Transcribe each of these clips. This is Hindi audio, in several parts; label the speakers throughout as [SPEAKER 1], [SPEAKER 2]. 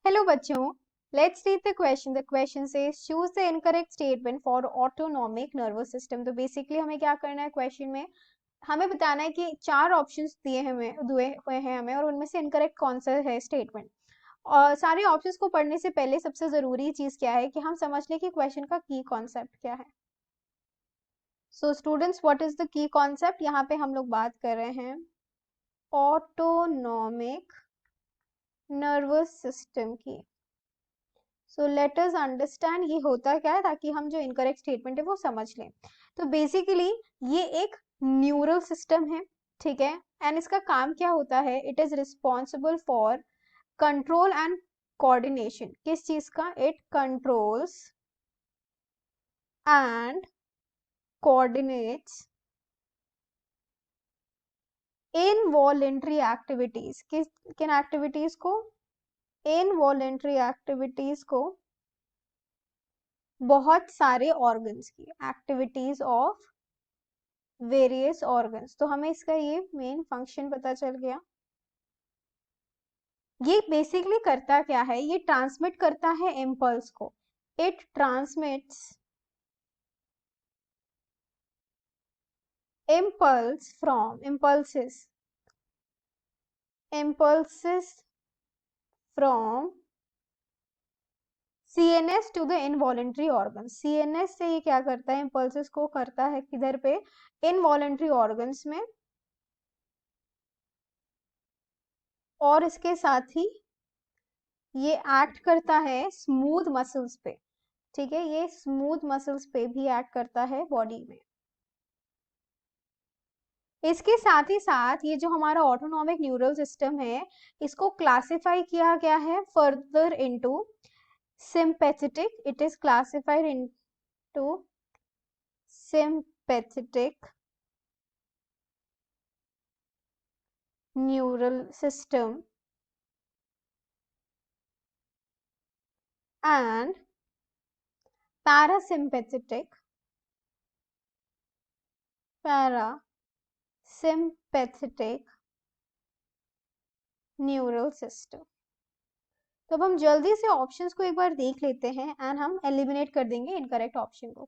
[SPEAKER 1] Hello बच्चों, let's read the question. The question says choose the incorrect statement for autonomic nervous system. तो basically हमें क्या करना है क्वेश्चन में, हमें बताना है कि चार ऑप्शंस दिए हुए हैं हमें, और उनमें से इनकरेक्ट कौन सा है स्टेटमेंट। और सारे ऑप्शंस को पढ़ने से पहले सबसे जरूरी चीज क्या है कि हम समझ लें कि क्वेश्चन का की कॉन्सेप्ट क्या है। So students, what is the key concept? यहाँ पे हम लोग बात कर रहे हैं ऑटोनॉमिक नर्वस सिस्टम की। सो लेट अस अंडरस्टैंड ये होता क्या है, ताकि हम जो इनकरेक्ट स्टेटमेंट है वो समझ लें। तो बेसिकली ये एक न्यूरल सिस्टम है, ठीक है। एंड इसका काम क्या होता है? It is responsible for control and coordination. किस चीज का? It controls and coordinates involuntary activities. किन एक्टिविटीज को? इनवॉलेंट्री एक्टिविटीज को, बहुत सारे ऑर्गन्स की एक्टिविटीज ऑफ वेरियस ऑर्गन्स। तो हमें इसका ये मेन फंक्शन पता चल गया। ये बेसिकली करता क्या है? ये ट्रांसमिट करता है इम्पल्स को। It transmits impulses from CNS to the involuntary organs। CNS से ये क्या करता है? impulses को करता है किधर पे? involuntary organs में। और इसके साथ ही ये एक्ट करता है स्मूथ मसल्स पे, ठीक है। ये स्मूथ मसल्स पे भी एक्ट करता है बॉडी में। इसके साथ ही साथ ये जो हमारा ऑटोनॉमिक न्यूरल सिस्टम है, इसको क्लासिफाई किया गया है further into sympathetic. It is classified into sympathetic neural system and parasympathetic neural system. तो अब हम जल्दी से ऑप्शंस को एक बार देख लेते हैं एंड हम एलिमिनेट कर देंगे इनकरेक्ट ऑप्शन को।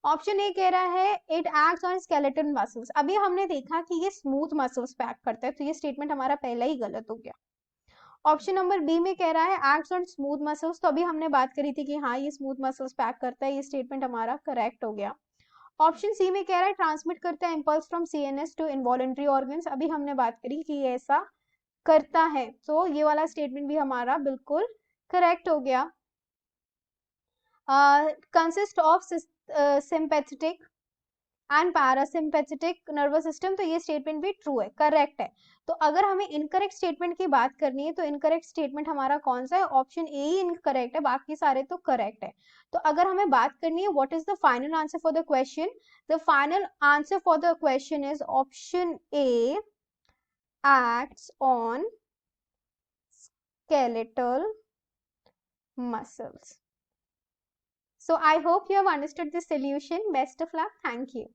[SPEAKER 1] ऑप्शन ए कह रहा है it acts on skeleton muscles. अभी हमने देखा कि ये स्मूथ मसल्स पे एक्ट करता है, तो ये स्टेटमेंट हमारा पहला ही गलत हो गया। ऑप्शन नंबर बी में कह रहा है एक्ट्स ऑन स्मूथ मसल्स, तो अभी हमने बात करी थी कि हाँ ये स्मूथ मसल्स पे एक्ट करता है, ये स्टेटमेंट हमारा करेक्ट हो गया। ऑप्शन सी में कह रहा है ट्रांसमिट करता है impulse from CNS to involuntary organs. अभी हमने बात करी कि ये ऐसा करता है, तो ये वाला स्टेटमेंट भी हमारा बिल्कुल करेक्ट हो गया। Consist of sympathetic and parasympathetic nervous system, तो ये स्टेटमेंट भी ट्रू है, करेक्ट है। तो अगर हमें इनकरेक्ट स्टेटमेंट की बात करनी है, तो इनकरेक्ट स्टेटमेंट हमारा कौन सा है? ऑप्शन ए ही इनकरेक्ट है, बाकी सारे तो करेक्ट है। तो अगर हमें बात करनी है what is the final answer for the question, the final answer for the question is option A, acts on skeletal muscles. So I hope you have understood this solution. Best of luck. Thank you.